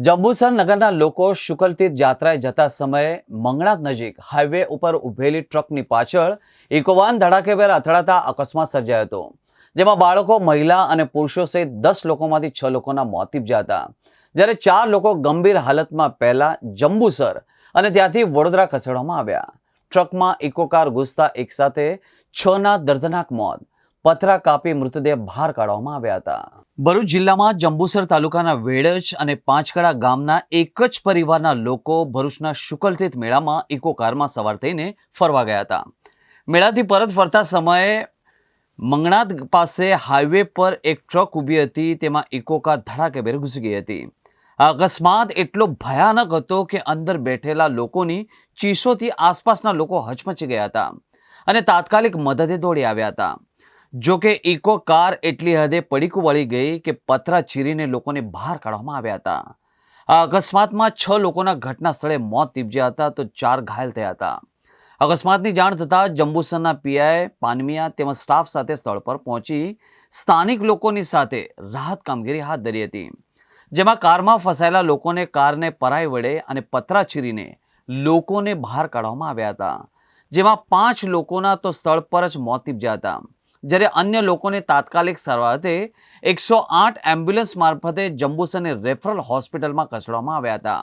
જંબુસર નગરના લોકો શુકલતીર્થ યાત્રાએ જતા સમયે મંગળાત નજીક હાઈવે ઉપર ઉભેલી ટ્રકની પાછળ ઇકોવાન ધડાકેભેર અથડાતા અકસ્માત સર્જાયો હતો, જેમાં બાળકો, મહિલા અને પુરુષો સહિત 10 લોકોમાંથી 6 લોકોના મોત નીપજ્યા હતા, જ્યારે 4 લોકો ગંભીર હાલતમાં પહેલા જંબુસર અને ત્યાંથી વડોદરા ખસેડવામાં આવ્યા. ટ્રકમાં ઇકો કાર ઘૂસતા એકસાથે 6ના દર્દનાક મોત, પથરા કાપી મૃતદેહ બહાર કાઢવામાં આવ્યા હતા. ભરૂચ જિલ્લામાં જંબુસર તાલુકાના વેડજ અને પાંચકડા ગામના એક જ પરિવારના લોકો ભરૂચના શુકલતીર્થ મેળામાં ઇકો કારમાં સવાર થઈને ફરવા ગયા હતા. મેળાથી પરત ફરતા સમયે મંગણાત પાસે હાઈવે પર એક ટ્રક ઊભી હતી, તેમાં ઇકો કાર ધડાકેભેર ઘૂસી ગઈ હતી. આ અકસ્માત એટલો ભયાનક હતો કે અંદર બેઠેલા લોકોની ચીસોથી આસપાસના લોકો હચમચી ગયા હતા અને તાત્કાલિક મદદે દોડી આવ્યા હતા. જો કે ઇકો કાર એટલી હદે પડીકું વળી ગઈ કે પથરા ચીરીને લોકોને બહાર કાઢવામાં આવ્યા હતા. આ અકસ્માતમાં 6 લોકોના ઘટના સ્થળે મોત નીપજ્યા હતા તો 4 ઘાયલ થયા હતા. અકસ્માતની જાણ થતાં જંબુસરના પીઆઈ પાનમિયા તેમજ સ્ટાફ સાથે સ્થળ પર પહોંચી સ્થાનિક લોકોની સાથે રાહત કામગીરી હાથ ધરી હતી, જેમાં કારમાં ફસાયેલા લોકોને કારને પરાઈ વડે અને પથરા ચીરીને લોકોને બહાર કાઢવામાં આવ્યા હતા, જેમાં 5 લોકોના તો સ્થળ પર જ મોત નીપજ્યા હતા, જ્યારે અન્ય લોકોને તાત્કાલિક સારવારથી 108 એમ્બ્યુલન્સ મારફતે જંબુસરની રેફરલ હોસ્પિટલમાં ખસેડવામાં આવ્યા હતા.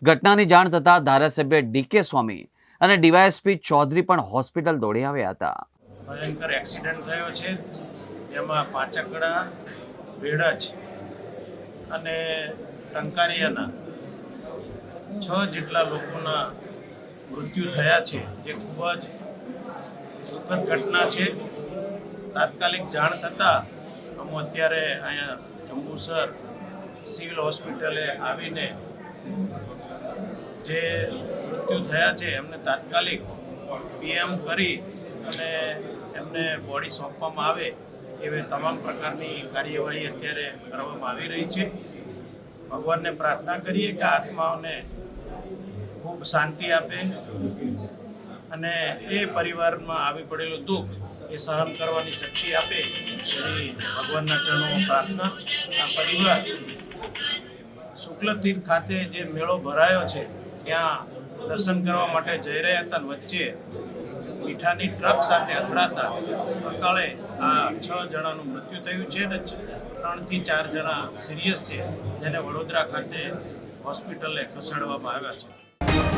ઘટનાની જાણ થતાં ધારાસભ્ય ડીકે સ્વામી અને ડીવાયએસપી ચૌધરી પણ હોસ્પિટલ દોડી આવ્યા હતા. ભયંકર એક્સિડન્ટ થયો છે, જેમાં પાંચકડા, વેડજ અને ટંકારિયાના 6 જેટલા લોકોના મૃત્યુ થયા છે, જે ખૂબ જ દુઃખદ ઘટના છે. તાત્કાલિક જાણ થતાં અમે અત્યારે અહીંયા જંબુસર સિવિલ હોસ્પિટલે આવીને જે મૃત્યુ થયા છે એમને તાત્કાલિક પીએમ કરી અને એમને બોડી સોંપવામાં આવે એવી તમામ પ્રકારની કાર્યવાહી અત્યારે કરવામાં આવી રહી છે. ભગવાનને પ્રાર્થના કરીએ કે આત્માઓને ખૂબ શાંતિ આપે અને એ પરિવારમાં આવી પડેલું દુઃખ એ સહન કરવાની શક્તિ આપે એવી ભગવાનના ચરણોમાં પ્રાર્થના. આ પરિવાર શુક્લતીર્થ ખાતે જે મેળો ભરાયો છે ત્યાં દર્શન કરવા માટે જઈ રહ્યા હતા, વચ્ચે મીઠાની ટ્રક સાથે અથડાતા અકાળે આ 6 જણાનું મૃત્યુ થયું છે અને 3 થી 4 જણા સિરિયસ છે, જેને વડોદરા ખાતે હોસ્પિટલે ખસેડવામાં આવ્યા છે.